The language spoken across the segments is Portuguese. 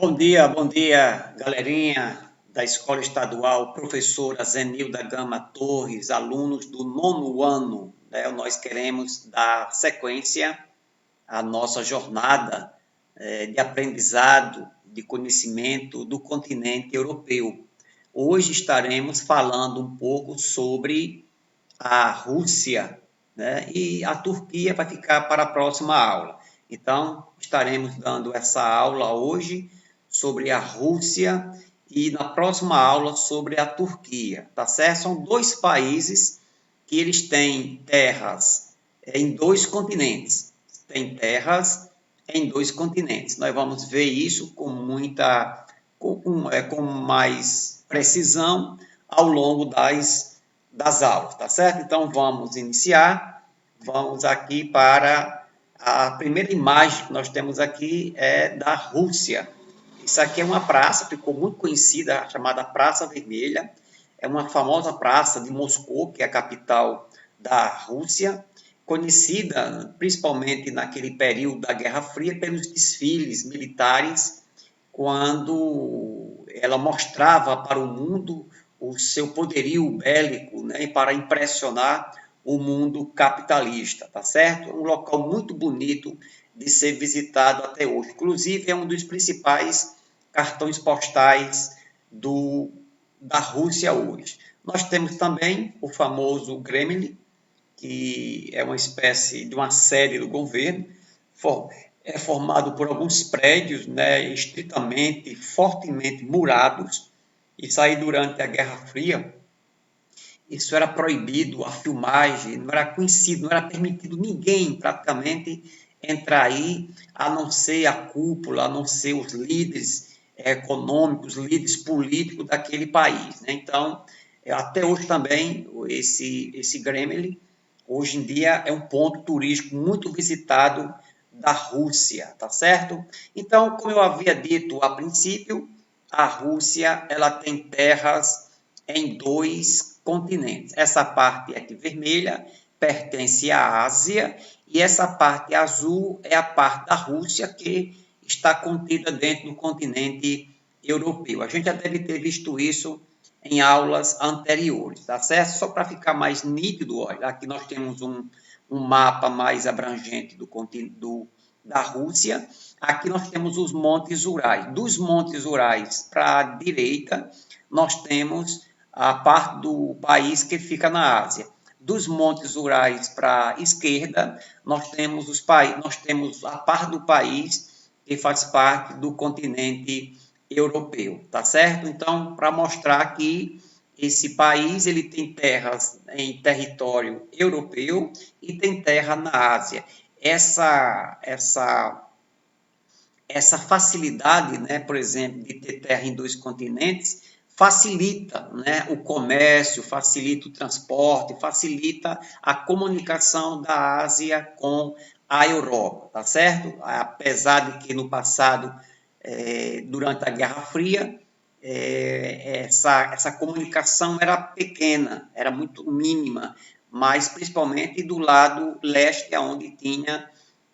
Bom dia, galerinha da Escola Estadual, professora Zenilda Gama Torres, alunos do nono ano, né? Nós queremos dar sequência à nossa jornada de aprendizado, de conhecimento do continente europeu. Hoje estaremos falando um pouco sobre a Rússia, né? E a Turquia vai ficar para a próxima aula. Então, estaremos dando essa aula hoje sobre a Rússia e na próxima aula sobre a Turquia, tá certo? São dois países que eles têm terras em dois continentes. Tem terras em dois continentes. Nós vamos ver isso com mais precisão ao longo das aulas, tá certo? Então vamos iniciar. Vamos aqui para a primeira imagem que nós temos aqui é da Rússia. Isso aqui é uma praça, ficou muito conhecida, chamada Praça Vermelha. É uma famosa praça de Moscou, que é a capital da Rússia, conhecida principalmente naquele período da Guerra Fria pelos desfiles militares, quando ela mostrava para o mundo o seu poderio bélico, né, para impressionar o mundo capitalista, tá certo? Um local muito bonito de ser visitado até hoje. Inclusive, é um dos principais cartões postais da Rússia hoje. Nós temos também o famoso Kremlin, que é uma espécie de uma sede do governo, é formado por alguns prédios, né, estritamente, fortemente murados. Isso aí durante a Guerra Fria, isso era proibido, a filmagem, não era conhecido, não era permitido ninguém praticamente entrar aí, a não ser a cúpula, a não ser os líderes econômicos, líderes políticos daquele país, né? Então, até hoje também, esse Gremlin, hoje em dia é um ponto turístico muito visitado da Rússia, tá certo? Então, como eu havia dito a princípio, a Rússia ela tem terras em dois continentes. Essa parte aqui vermelha pertence à Ásia e essa parte azul é a parte da Rússia que está contida dentro do continente europeu. A gente já deve ter visto isso em aulas anteriores, tá certo? Só para ficar mais nítido, olha, aqui nós temos um mapa mais abrangente da Rússia. Aqui nós temos os Montes Urais. Dos Montes Urais para a direita, nós temos a parte do país que fica na Ásia. Dos Montes Urais para a esquerda, nós temos a parte do país que faz parte do continente europeu, tá certo? Então, para mostrar que esse país ele tem terras em território europeu e tem terra na Ásia. Essa facilidade, né, por exemplo, de ter terra em dois continentes, facilita, né, o comércio, facilita o transporte, facilita a comunicação da Ásia com a Europa, tá certo? Apesar de que no passado, durante a Guerra Fria, essa comunicação era pequena, era muito mínima, mas principalmente do lado leste, onde tinha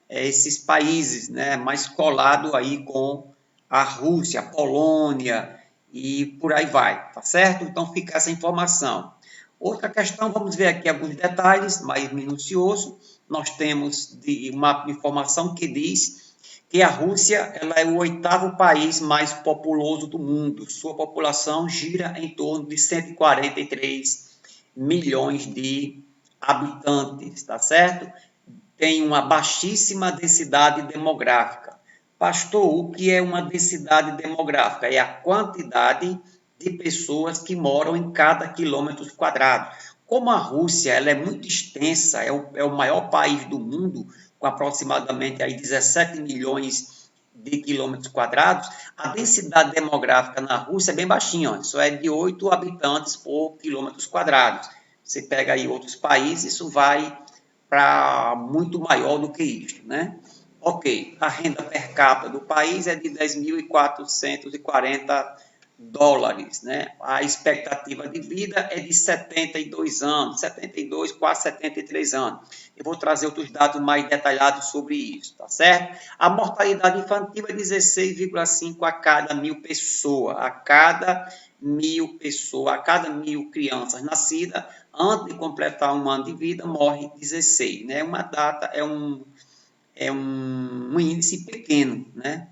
esses países, né, mais colado aí com a Rússia, a Polônia e por aí vai, tá certo? Então fica essa informação. Outra questão, vamos ver aqui alguns detalhes mais minucioso. Nós temos uma informação que diz que a Rússia ela é o oitavo país mais populoso do mundo. Sua população gira em torno de 143 milhões de habitantes, tá certo? Tem uma baixíssima densidade demográfica. Pastor, o que é uma densidade demográfica? É a quantidade de pessoas que moram em cada quilômetro quadrado. Como a Rússia ela é muito extensa, é o maior país do mundo, com aproximadamente aí 17 milhões de quilômetros quadrados, a densidade demográfica na Rússia é bem baixinha, ó, isso é de 8 habitantes por quilômetros quadrados. Você pega aí outros países, isso vai para muito maior do que isto, né? Ok, a renda per capita do país é de 10.440 dólares, né? A expectativa de vida é de 72 anos, 72, quase 73 anos. Eu vou trazer outros dados mais detalhados sobre isso, tá certo? A mortalidade infantil é 16,5 a cada 1.000 pessoas, a cada 1.000 pessoas, a cada 1.000 crianças nascidas, antes de completar um ano de vida, morre 16, né? Uma data, um índice pequeno, né?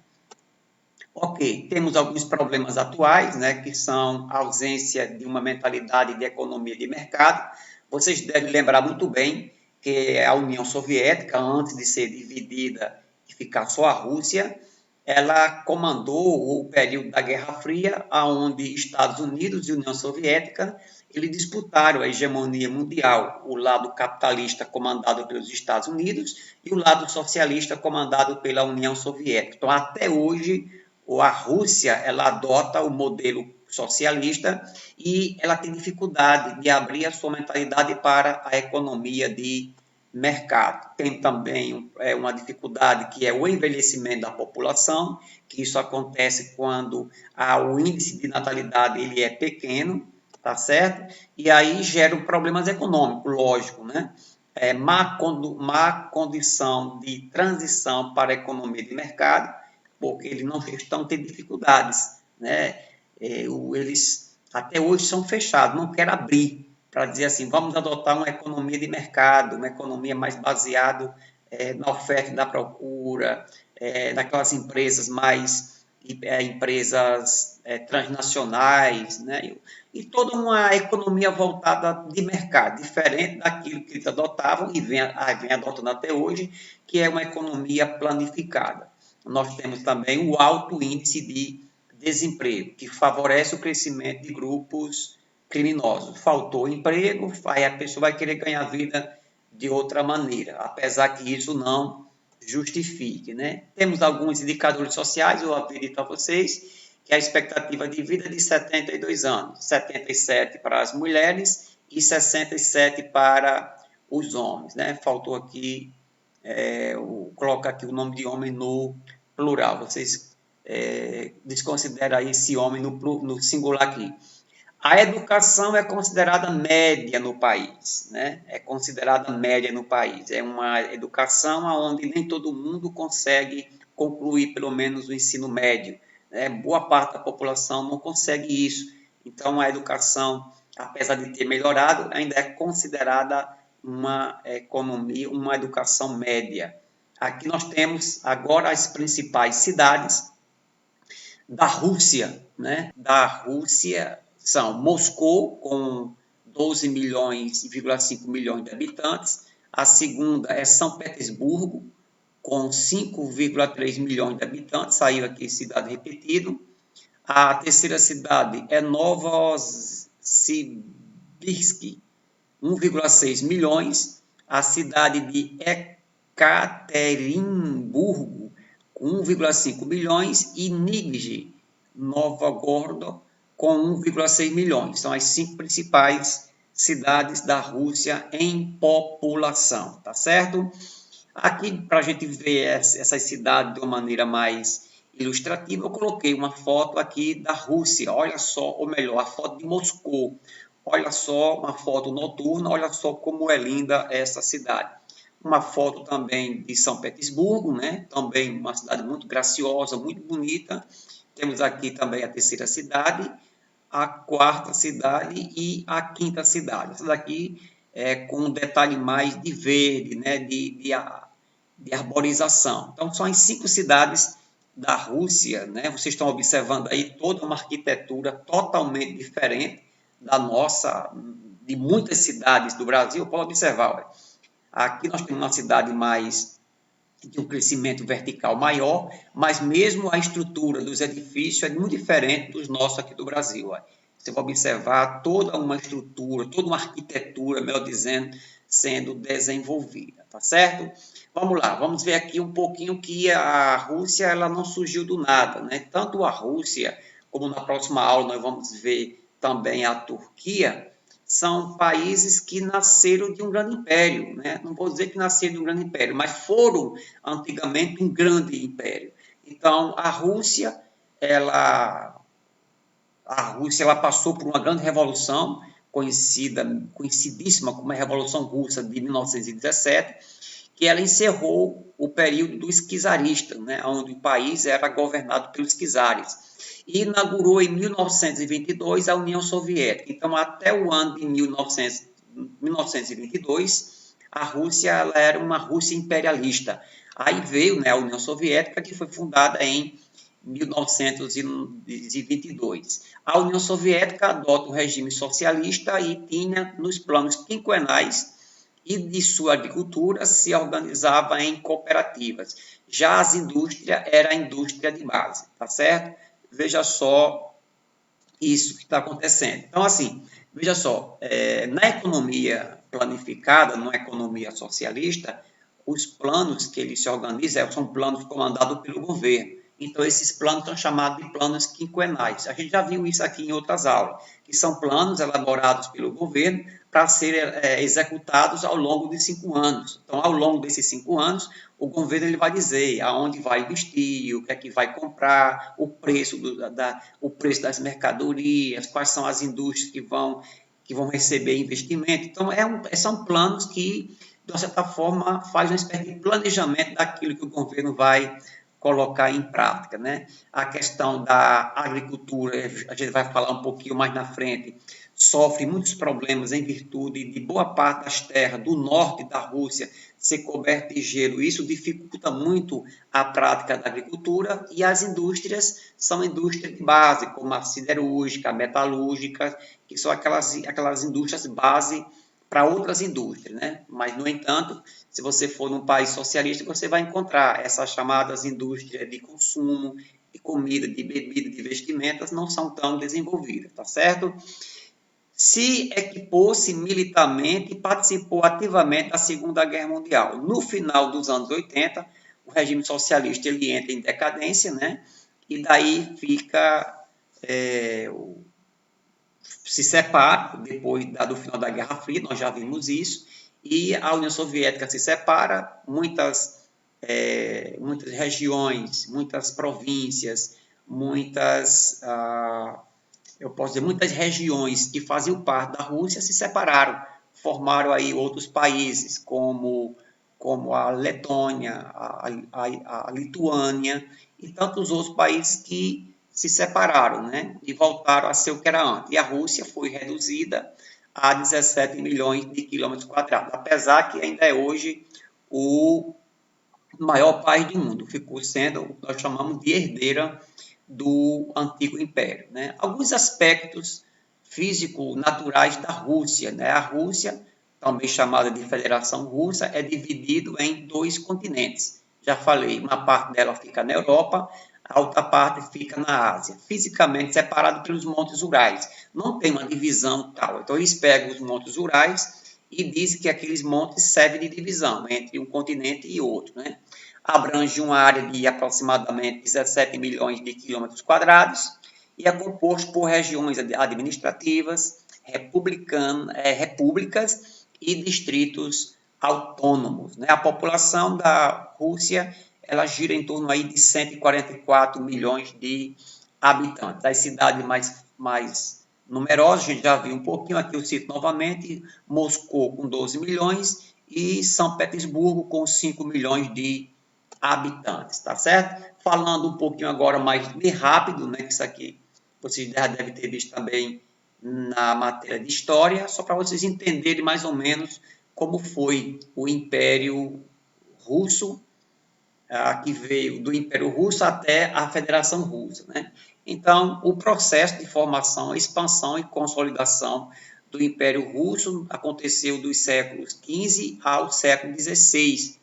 Ok, temos alguns problemas atuais, né, que são a ausência de uma mentalidade de economia de mercado. Vocês devem lembrar muito bem que a União Soviética, antes de ser dividida e ficar só a Rússia, ela comandou o período da Guerra Fria, onde Estados Unidos e União Soviética eles disputaram a hegemonia mundial, o lado capitalista comandado pelos Estados Unidos e o lado socialista comandado pela União Soviética. Então, até hoje, a Rússia ela adota o modelo socialista e ela tem dificuldade de abrir a sua mentalidade para a economia de mercado. Tem também uma dificuldade que é o envelhecimento da população, que isso acontece quando o índice de natalidade ele é pequeno, tá certo? E aí gera problemas econômicos, lógico, né? Má condição de transição para a economia de mercado, porque eles não estão tendo dificuldades, né? Eles até hoje são fechados, não querem abrir para dizer assim, vamos adotar uma economia de mercado, uma economia mais baseada na oferta e na procura, daquelas empresas mais empresas transnacionais, né? E toda uma economia voltada de mercado, diferente daquilo que eles adotavam e vem adotando até hoje, que é uma economia planificada. Nós temos também o alto índice de desemprego, que favorece o crescimento de grupos criminosos. Faltou emprego, aí a pessoa vai querer ganhar vida de outra maneira, apesar que isso não justifique, né? Temos alguns indicadores sociais, eu acredito a vocês, que a expectativa de vida é de 72 anos, 77 para as mulheres e 67 para os homens, né? Faltou aqui, colocar aqui o nome de homem no plural, vocês desconsideram aí esse homem no singular aqui. A educação é considerada média no país, né? É considerada média no país. É uma educação onde nem todo mundo consegue concluir pelo menos o ensino médio, né? Boa parte da população não consegue isso. Então, a educação, apesar de ter melhorado, ainda é considerada uma economia, uma educação média. Aqui nós temos agora as principais cidades da Rússia, né? Da Rússia são Moscou, com 12,5 milhões de habitantes. A segunda é São Petersburgo, com 5,3 milhões de habitantes. Saiu aqui cidade repetido. A terceira cidade é Novosibirsk, 1,6 milhões. A cidade de Ekaterimburgo, com 1,5 milhões, e Nizhny Novgorod, com 1,6 milhões. São as 5 principais cidades da Rússia em população, tá certo? Aqui, para a gente ver essas cidades de uma maneira mais ilustrativa, eu coloquei uma foto aqui da Rússia, olha só, ou melhor, a foto de Moscou. Olha só, uma foto noturna, olha só como é linda essa cidade. Uma foto também de São Petersburgo, né? Também uma cidade muito graciosa, muito bonita. Temos aqui também a terceira cidade, a quarta cidade e a quinta cidade. Essa daqui é com um detalhe mais de verde, né? de arborização. Então, são as 5 cidades da Rússia, né? Vocês estão observando aí toda uma arquitetura totalmente diferente da nossa, de muitas cidades do Brasil. Pode observar, olha. Aqui nós temos uma cidade mais de um crescimento vertical maior, mas mesmo a estrutura dos edifícios é muito diferente dos nossos aqui do Brasil. Olha. Você vai observar toda uma estrutura, toda uma arquitetura, melhor dizendo, sendo desenvolvida, tá certo? Vamos lá, vamos ver aqui um pouquinho que a Rússia ela não surgiu do nada, né? Tanto a Rússia, como na próxima aula nós vamos ver também a Turquia, são países que nasceram de um grande império, né? Não vou dizer que nasceram de um grande império, mas foram antigamente um grande império. Então, a Rússia, ela a Rússia ela passou por uma grande revolução, conhecidíssima como a Revolução Russa de 1917, que ela encerrou o período do czarista, né, onde o país era governado pelos czares, e inaugurou em 1922 a União Soviética. Então, até o ano de 1922, a Rússia ela era uma Rússia imperialista. Aí veio, né, a União Soviética, que foi fundada em 1922. A União Soviética adota um regime socialista e tinha nos planos quinquenais e de sua agricultura se organizava em cooperativas. Já as indústrias era a indústria de base, tá certo? Veja só isso que está acontecendo. Então, assim, veja só, na economia planificada, numa economia socialista, os planos que eles se organizam são planos comandados pelo governo. Então, esses planos são chamados de planos quinquenais. A gente já viu isso aqui em outras aulas, que são planos elaborados pelo governo para serem executados ao longo de 5 anos. Então, ao longo desses 5 anos, o governo ele vai dizer aonde vai investir, o que é que vai comprar, o preço, o preço das mercadorias, quais são as indústrias que vão receber investimento. Então, são planos que, de uma certa forma, faz uma espécie de planejamento daquilo que o governo vai colocar em prática, né? A questão da agricultura, a gente vai falar um pouquinho mais na frente, sofre muitos problemas em virtude de boa parte das terras do norte da Rússia ser coberta de gelo. Isso dificulta muito a prática da agricultura e as indústrias são indústrias de base, como a siderúrgica, a metalúrgica, que são aquelas indústrias base para outras indústrias, né? Mas, no entanto, se você for num país socialista, você vai encontrar essas chamadas indústrias de consumo, de comida, de bebida, de vestimentas, não são tão desenvolvidas, tá certo? Se equipou-se militarmente e participou ativamente da Segunda Guerra Mundial. No final dos anos 80, o regime socialista ele entra em decadência, né? E daí se separa, depois do final da Guerra Fria, nós já vimos isso, e a União Soviética se separa, muitas regiões, muitas províncias, muitas regiões que faziam parte da Rússia se separaram, formaram aí outros países, como a Letônia, a Lituânia e tantos outros países que se separaram, né, e voltaram a ser o que era antes. E a Rússia foi reduzida a 17 milhões de quilômetros quadrados, apesar que ainda é hoje o maior país do mundo, ficou sendo o que nós chamamos de herdeira do antigo império, né? Alguns aspectos físico-naturais da Rússia, né? A Rússia, também chamada de Federação Russa, é dividido em 2 continentes. Já falei, uma parte dela fica na Europa, a outra parte fica na Ásia, fisicamente separado pelos Montes Urais. Não tem uma divisão tal. Então, eles pegam os Montes Urais e dizem que aqueles montes servem de divisão entre um continente e outro, né? Abrange uma área de aproximadamente 17 milhões de quilômetros quadrados e é composto por regiões administrativas, repúblicas e distritos autônomos, né? A população da Rússia ela gira em torno aí de 144 milhões de habitantes. As cidades mais numerosas, a gente já viu um pouquinho, aqui eu cito novamente, Moscou com 12 milhões e São Petersburgo com 5 milhões de habitantes, tá certo? Falando um pouquinho agora mais bem rápido, né, que isso aqui vocês já devem ter visto também na matéria de história, só para vocês entenderem mais ou menos como foi o Império Russo, que veio do Império Russo até a Federação Russa, né? Então, o processo de formação, expansão e consolidação do Império Russo aconteceu dos séculos XV ao século XVI.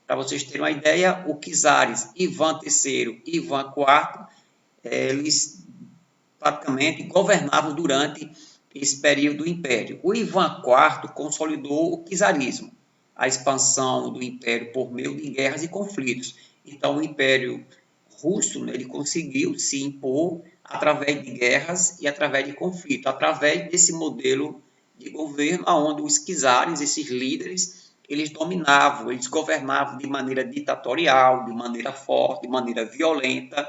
Para vocês terem uma ideia, o czares Ivan III e Ivan IV, eles praticamente governavam durante esse período do Império. O Ivan IV consolidou o czarismo, a expansão do Império por meio de guerras e conflitos. Então, o Império Russo ele conseguiu se impor através de guerras e através de conflitos, através desse modelo de governo, onde os czares, esses líderes, eles dominavam, eles governavam de maneira ditatorial, de maneira forte, de maneira violenta,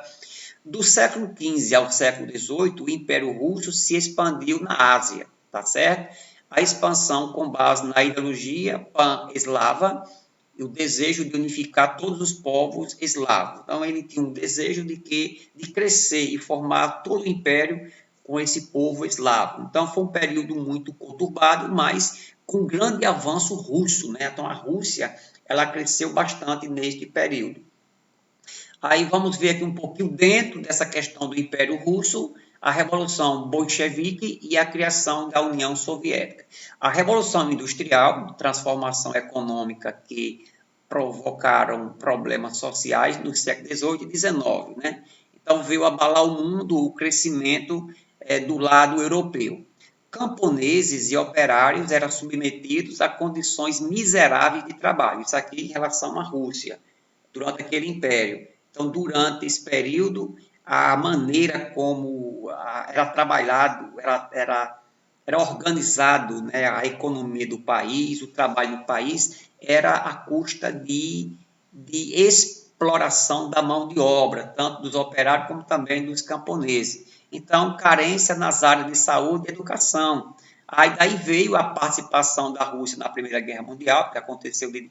Do século XV ao século XVIII, o Império Russo se expandiu na Ásia, tá certo? A expansão com base na ideologia pan-eslava e o desejo de unificar todos os povos eslavos. Então, ele tinha um desejo de crescer e formar todo o império com esse povo eslavo. Então, foi um período muito conturbado, mas com grande avanço russo, né? Então, a Rússia, ela cresceu bastante neste período. Aí vamos ver aqui um pouquinho dentro dessa questão do Império Russo, a Revolução Bolchevique e a criação da União Soviética. A Revolução Industrial, transformação econômica que provocaram problemas sociais no século XVIII e XIX, né? Então veio abalar o mundo o crescimento do lado europeu. Camponeses e operários eram submetidos a condições miseráveis de trabalho. Isso aqui em relação à Rússia, durante aquele império. Então, durante esse período, a maneira como era trabalhado, era organizado, né, a economia do país, o trabalho do país, era à custa de exploração da mão de obra, tanto dos operários como também dos camponeses. Então, carência nas áreas de saúde e educação. Aí daí veio a participação da Rússia na Primeira Guerra Mundial, que aconteceu de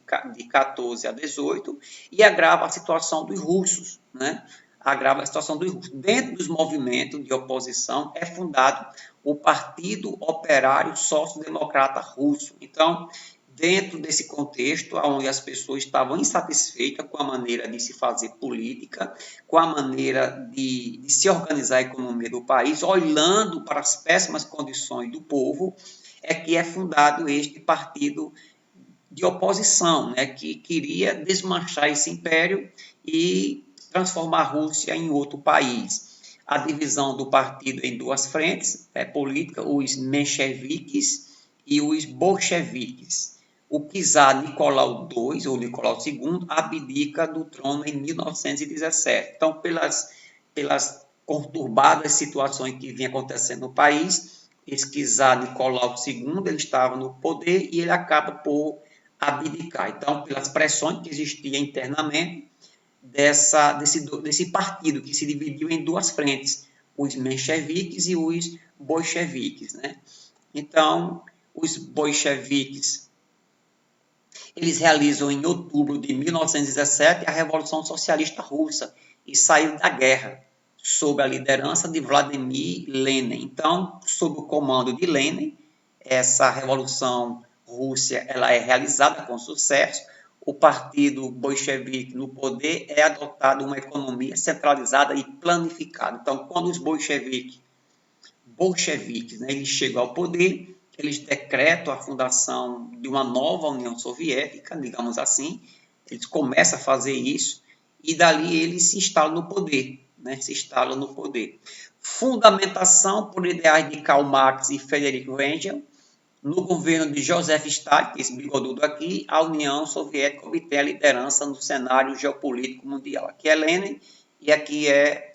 14 a 18, e agrava a situação dos russos, né? Agrava a situação dos russos. Dentro dos movimentos de oposição é fundado o Partido Operário Social-Democrata Russo. Então, dentro desse contexto, onde as pessoas estavam insatisfeitas com a maneira de se fazer política, com a maneira de se organizar a economia do país, olhando para as péssimas condições do povo, é que é fundado este partido de oposição, né, que queria desmanchar esse império e transformar a Rússia em outro país. A divisão do partido em duas frentes políticas, os mencheviques e os bolcheviques. O czar Nicolau II, ou Nicolau II, abdica do trono em 1917. Então, pelas conturbadas situações que vinham acontecendo no país, esse czar Nicolau II, ele estava no poder e ele acaba por abdicar. Então, pelas pressões que existiam internamente desse partido, que se dividiu em duas frentes, os mencheviques e os bolcheviques, né? Então, os bolcheviques eles realizam em outubro de 1917 a Revolução Socialista Russa e saíram da guerra sob a liderança de Vladimir Lenin. Então, sob o comando de Lenin, essa Revolução Russa ela é realizada com sucesso. O partido bolchevique no poder é adotado uma economia centralizada e planificada. Então, quando os bolcheviques, né, eles chegam ao poder, eles decretam a fundação de uma nova União Soviética, digamos assim, eles começam a fazer isso, e dali eles se instalam no poder, né? Se instalam no poder. Fundamentação por ideais de Karl Marx e Friedrich Engels, no governo de Joseph Stalin, esse bigodudo aqui, a União Soviética obtém a liderança no cenário geopolítico mundial. Aqui é Lenin e aqui é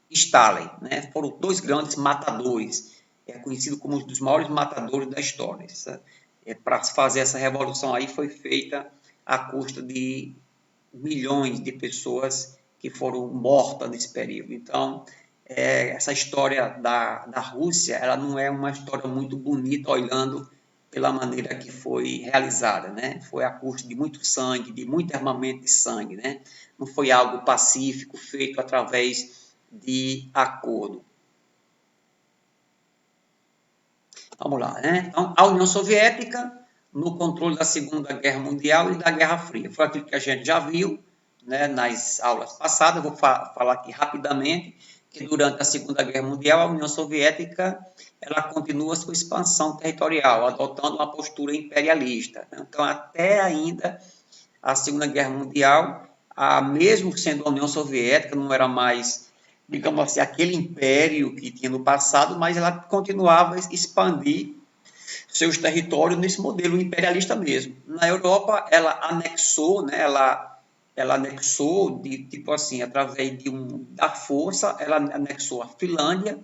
Stalin, né? Foram dois grandes matadores, conhecido como um dos maiores matadores da história. Para fazer essa revolução aí foi feita à custa de milhões de pessoas que foram mortas nesse período. Então, essa história da Rússia, ela não é uma história muito bonita olhando pela maneira que foi realizada, né? Foi à custa de muito sangue, de muito armamento de sangue, né? Não foi algo pacífico, feito através de acordo. Vamos lá, né? Então, a União Soviética no controle da Segunda Guerra Mundial e da Guerra Fria. Foi aquilo que a gente já viu, né, nas aulas passadas. Vou falar aqui rapidamente que durante a Segunda Guerra Mundial a União Soviética ela continua sua expansão territorial, adotando uma postura imperialista. Então, até ainda a Segunda Guerra Mundial, mesmo sendo a União Soviética, não era mais, digamos assim, aquele império que tinha no passado, mas ela continuava a expandir seus territórios nesse modelo imperialista mesmo. Na Europa, ela anexou, né, ela anexou, tipo assim, através da força, ela anexou a Finlândia,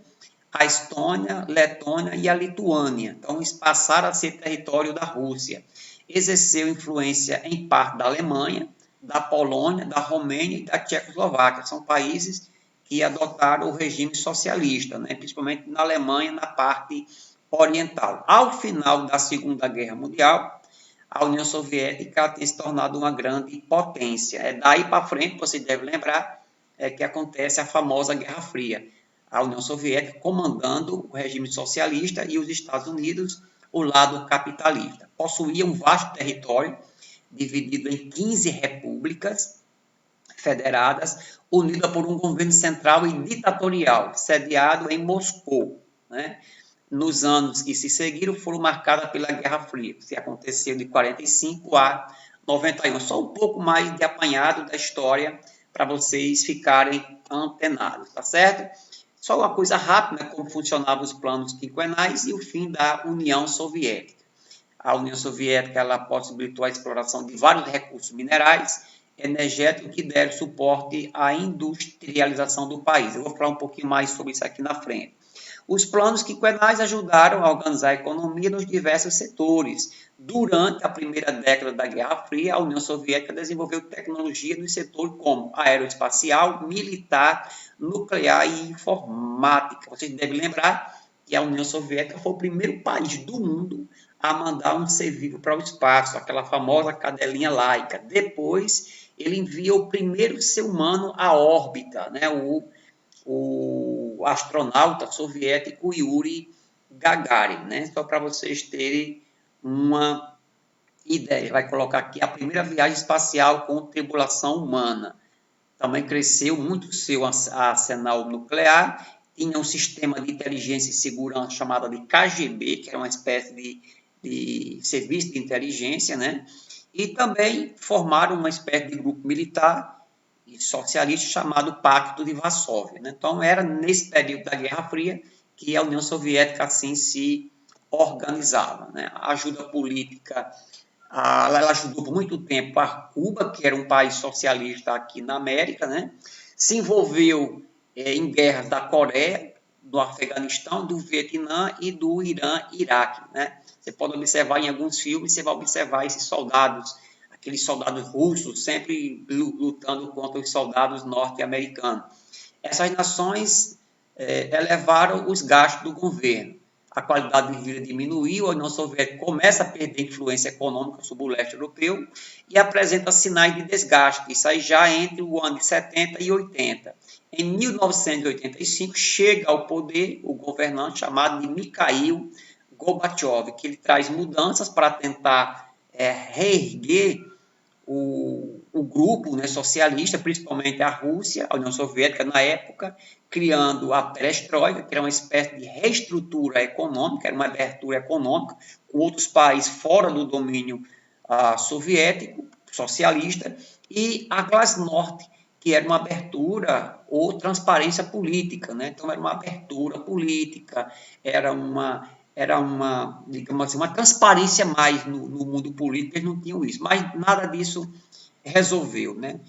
a Estônia, Letônia e a Lituânia. Então, eles passaram a ser território da Rússia. Exerceu influência em parte da Alemanha, da Polônia, da Romênia e da Tchecoslováquia. São países que adotaram o regime socialista, né? Principalmente na Alemanha, na parte oriental. Ao final da Segunda Guerra Mundial, a União Soviética tem se tornado uma grande potência. É daí para frente, você deve lembrar, que acontece a famosa Guerra Fria. A União Soviética comandando o regime socialista e os Estados Unidos o lado capitalista. Possuía um vasto território, dividido em 15 repúblicas federadas, unida por um governo central e ditatorial, sediado em Moscou, né? Nos anos que se seguiram foram marcados pela Guerra Fria, que aconteceu de 45 a 91. Só um pouco mais de apanhado da história para vocês ficarem antenados, tá certo? Só uma coisa rápida, como funcionavam os planos quinquenais e o fim da União Soviética. A União Soviética ela possibilitou a exploração de vários recursos minerais, energéticos que deram suporte à industrialização do país. Eu vou falar um pouquinho mais sobre isso aqui na frente. Os planos quinquenais ajudaram a organizar a economia nos diversos setores. Durante a primeira década da Guerra Fria, a União Soviética desenvolveu tecnologia nos setores como aeroespacial, militar, nuclear e informática. Vocês devem lembrar que a União Soviética foi o primeiro país do mundo a mandar um ser vivo para o espaço, aquela famosa cadelinha Laika. Depois, ele envia o primeiro ser humano à órbita, né? O astronauta soviético Yuri Gagarin, né? Só para vocês terem uma ideia. Vai colocar aqui a primeira viagem espacial com tripulação humana. Também cresceu muito o seu arsenal nuclear, tinha um sistema de inteligência e segurança chamado de KGB, que era uma espécie de serviço de inteligência, né? E também formaram uma espécie de grupo militar e socialista chamado Pacto de Varsóvia, né? Então, era nesse período da Guerra Fria que a União Soviética assim se organizava, né? A ajuda política, ela ajudou por muito tempo a Cuba, que era um país socialista aqui na América, né? Se envolveu em guerras da Coreia, do Afeganistão, do Vietnã e do Irã-Iraque, né? Você pode observar em alguns filmes, você vai observar esses soldados, aqueles soldados russos sempre lutando contra os soldados norte-americanos. Essas nações elevaram os gastos do governo. A qualidade de vida diminuiu, a União Soviética começa a perder influência econômica sobre o leste europeu e apresenta sinais de desgaste. Isso aí já entre o ano de 70 e 80. Em 1985, chega ao poder o governante chamado de Mikhail Gorbachev, que ele traz mudanças para tentar reerguer o grupo, né, socialista, principalmente a Rússia, a União Soviética na época, criando a perestroika, que era uma espécie de reestrutura econômica, era uma abertura econômica, com outros países fora do domínio soviético, socialista, e a Glasnost, que era uma abertura ou transparência política, né? Então, era uma abertura política, era uma digamos assim, uma transparência mais no mundo político, eles não tinham isso, mas nada disso resolveu, né?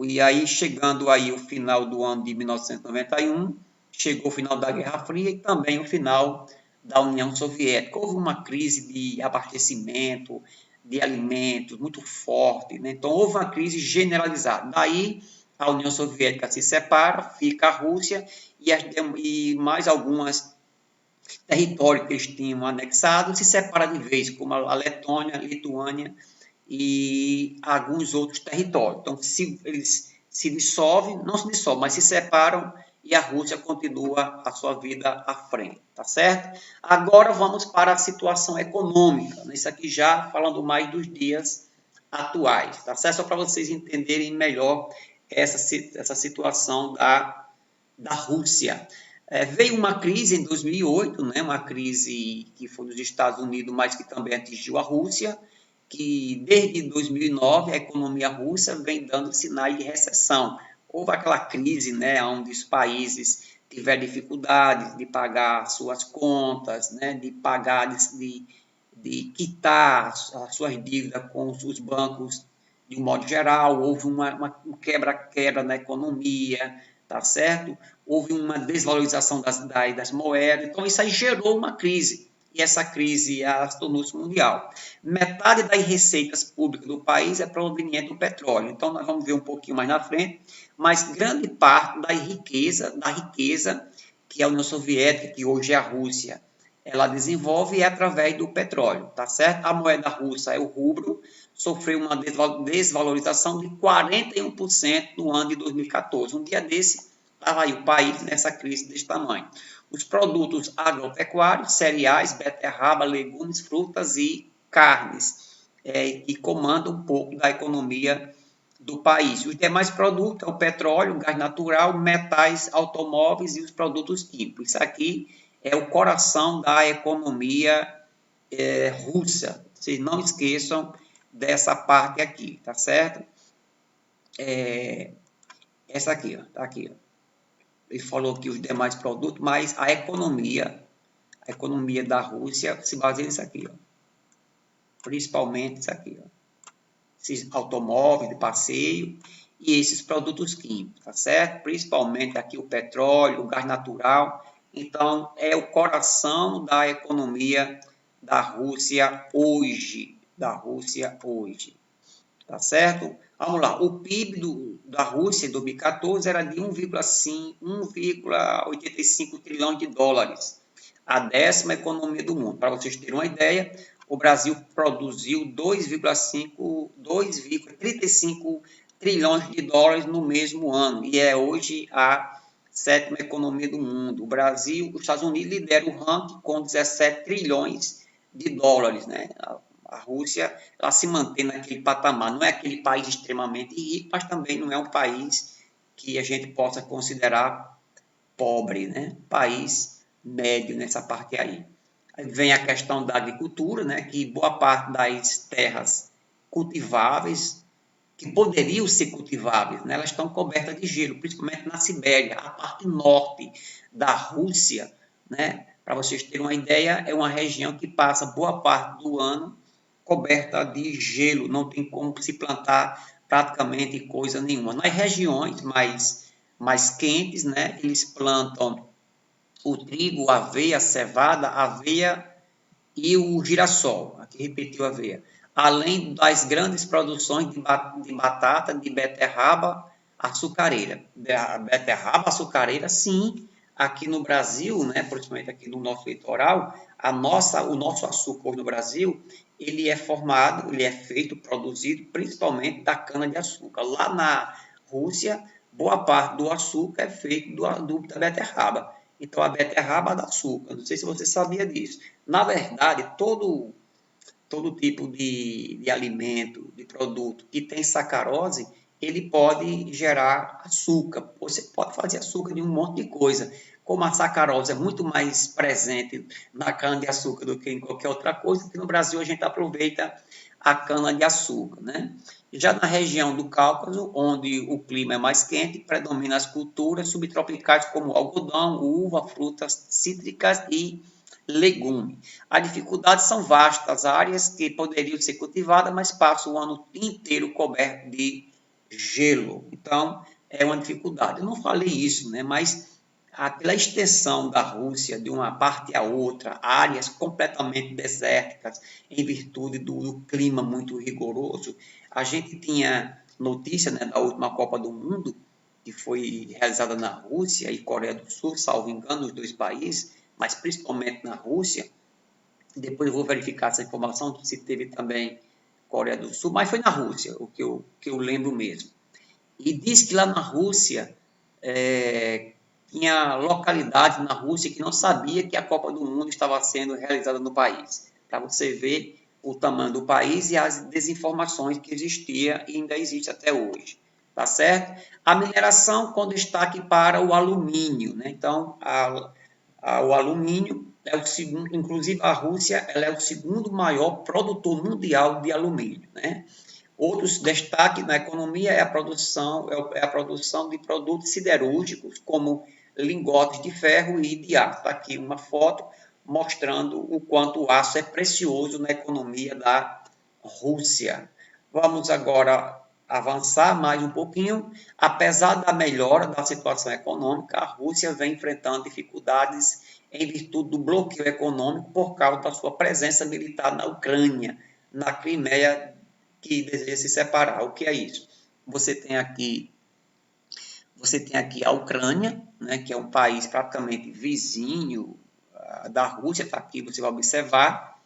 E aí, chegando aí o final do ano de 1991, chegou o final da Guerra Fria e também o final da União Soviética. Houve uma crise de abastecimento, de alimentos muito forte, né? Então, houve uma crise generalizada. Daí, a União Soviética se separa, fica a Rússia e mais algumas território que eles tinham anexado se separa de vez, como a Letônia, a Lituânia e alguns outros territórios. Então, eles se dissolvem, não se dissolvem, mas se separam e a Rússia continua a sua vida à frente, tá certo? Agora vamos para a situação econômica, isso aqui já falando mais dos dias atuais, tá certo? Só para vocês entenderem melhor essa situação da Rússia. Veio uma crise em 2008, né, uma crise que foi dos Estados Unidos, mas que também atingiu a Rússia, que desde 2009 a economia russa vem dando sinais de recessão. Houve aquela crise, né, onde os países tiveram dificuldades de pagar suas contas, né, de pagar, de quitar as suas dívidas com os bancos de um modo geral. Houve um quebra-quebra na economia, tá certo? Houve uma desvalorização das moedas, então isso aí gerou uma crise. e essa crise ela tornou-se mundial. Metade das receitas públicas do país é proveniente do petróleo. Então, nós vamos ver um pouquinho mais na frente, mas grande parte da riqueza que a União Soviética, que hoje é a Rússia, ela desenvolve é através do petróleo, tá certo? A moeda russa é o rublo, sofreu uma desvalorização de 41% no ano de 2014. Um dia desse, estava aí o país nessa crise desse tamanho. Os produtos agropecuários, cereais, beterraba, legumes, frutas e carnes, que comandam um pouco da economia do país. Os demais produtos é o petróleo, o gás natural, metais, automóveis e os produtos químicos. Isso aqui é o coração da economia russa. Vocês não esqueçam dessa parte aqui, tá certo? Essa aqui, ó, tá aqui. Ó. Ele falou aqui os demais produtos, mas a economia da Rússia se baseia nisso aqui, ó. Principalmente isso aqui, ó. Esses automóveis de passeio e esses produtos químicos, tá certo? Principalmente aqui o petróleo, o gás natural. Então, é o coração da economia da Rússia hoje. Tá certo? Vamos lá. O PIB da Rússia em 2014 era de 1,85 trilhão de dólares. A 10ª economia do mundo. Para vocês terem uma ideia, o Brasil produziu 2,35 trilhões de dólares no mesmo ano. E é hoje a 7ª economia do mundo. O Brasil, os Estados Unidos lideram o ranking com 17 trilhões de dólares, né? A Rússia, ela se mantém naquele patamar. Não é aquele país extremamente rico, mas também não é um país que a gente possa considerar pobre, né? País médio nessa parte aí. Aí vem a questão da agricultura, né? Que boa parte das terras cultiváveis, que poderiam ser cultiváveis, né? Elas estão cobertas de gelo, principalmente na Sibéria, a parte norte da Rússia, né? Para vocês terem uma ideia, é uma região que passa boa parte do ano coberta de gelo, não tem como se plantar praticamente coisa nenhuma. Nas regiões mais quentes, né, eles plantam o trigo, a aveia, a cevada, a aveia e o girassol. Aqui repetiu a aveia. Além das grandes produções de batata, de beterraba, açucareira. A beterraba açucareira, sim, aqui no Brasil, né, principalmente aqui no nosso litoral, o nosso açúcar no Brasil, ele é feito, produzido principalmente da cana-de-açúcar. Lá na Rússia, boa parte do açúcar é feito da beterraba. Então, a beterraba dá açúcar. Não sei se você sabia disso. Na verdade, todo tipo de alimento, de produto que tem sacarose, ele pode gerar açúcar. Você pode fazer açúcar de um monte de coisa. Como a sacarose é muito mais presente na cana-de-açúcar do que em qualquer outra coisa, que no Brasil a gente aproveita a cana-de-açúcar, né? Já na região do Cáucaso, onde o clima é mais quente, predominam as culturas subtropicais como algodão, uva, frutas cítricas e legume. As dificuldades são vastas, áreas que poderiam ser cultivadas, mas passam o ano inteiro coberto de gelo. Então, é uma dificuldade. Eu não falei isso, né? Mas pela extensão da Rússia de uma parte a outra, áreas completamente desérticas, em virtude do clima muito rigoroso, a gente tinha notícia, né, da última Copa do Mundo, que foi realizada na Rússia e Coreia do Sul, salvo engano, os dois países, mas principalmente na Rússia. Depois eu vou verificar essa informação, se teve também Coreia do Sul, mas foi na Rússia, o que eu lembro mesmo. E diz que lá na Rússia, tinha localidades na Rússia que não sabia que a Copa do Mundo estava sendo realizada no país. Para você ver o tamanho do país e as desinformações que existia e ainda existe até hoje. Tá certo? A mineração com destaque para o alumínio, né? Então, o alumínio é o segundo, inclusive a Rússia, ela é o segundo maior produtor mundial de alumínio, né? Outros destaques na economia é a produção de produtos siderúrgicos, como lingotes de ferro e de aço. Está aqui uma foto mostrando o quanto o aço é precioso na economia da Rússia. Vamos agora avançar mais um pouquinho, apesar da melhora da situação econômica, a Rússia vem enfrentando dificuldades em virtude do bloqueio econômico por causa da sua presença militar na Ucrânia, na Crimeia, que deseja se separar. O que é isso? Você tem aqui a Ucrânia, né, que é um país praticamente vizinho da Rússia, tá aqui, você vai observar.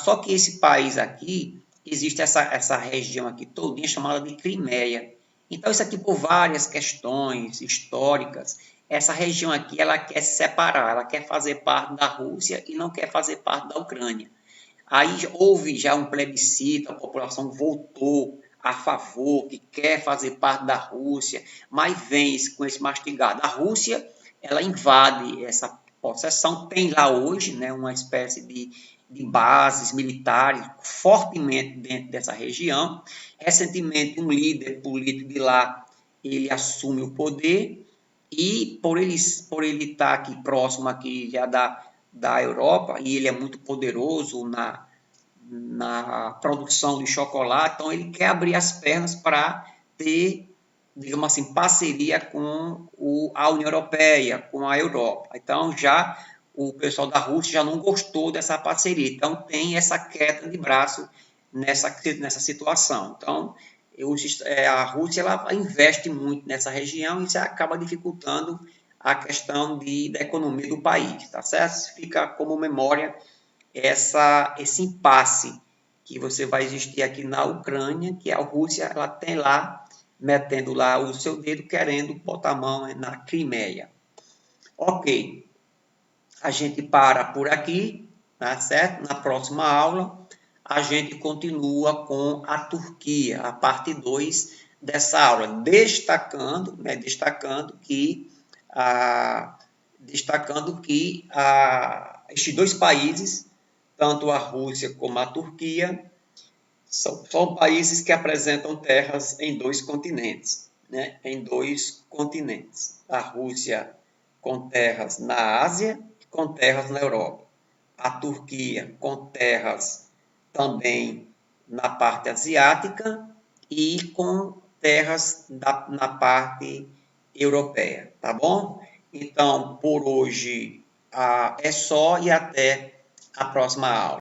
Só que esse país aqui, existe essa região aqui todinha chamada de Crimeia. Então, isso aqui por várias questões históricas, essa região aqui, ela quer se separar, ela quer fazer parte da Rússia e não quer fazer parte da Ucrânia. Aí houve já um plebiscito, a população votou a favor, que quer fazer parte da Rússia, mas vem com esse mastigado. A Rússia, ela invade essa possessão, tem lá hoje, né, uma espécie de bases militares fortemente dentro dessa região. Recentemente, um líder político de lá, ele assume o poder e por ele estar aqui próximo aqui já da Europa, e ele é muito poderoso na produção de chocolate, então ele quer abrir as pernas para ter, digamos assim, parceria com a União Europeia, com a Europa. Então, já o pessoal da Rússia já não gostou dessa parceria, então tem essa queda de braço nessa situação. Então, a Rússia ela investe muito nessa região e isso acaba dificultando a questão da economia do país, tá certo? Fica como memória esse impasse que você vai existir aqui na Ucrânia, que a Rússia ela tem lá, metendo lá o seu dedo, querendo botar a mão na Crimeia. Ok, a gente para por aqui, tá certo? Na próxima aula, a gente continua com a Turquia, a parte 2 dessa aula, destacando que estes dois países, tanto a Rússia como a Turquia, são países que apresentam terras em dois continentes, né? Em dois continentes. A Rússia com terras na Ásia e com terras na Europa. A Turquia com terras também na parte asiática e com terras na parte europeia, tá bom? Então, por hoje é só e até a próxima aula.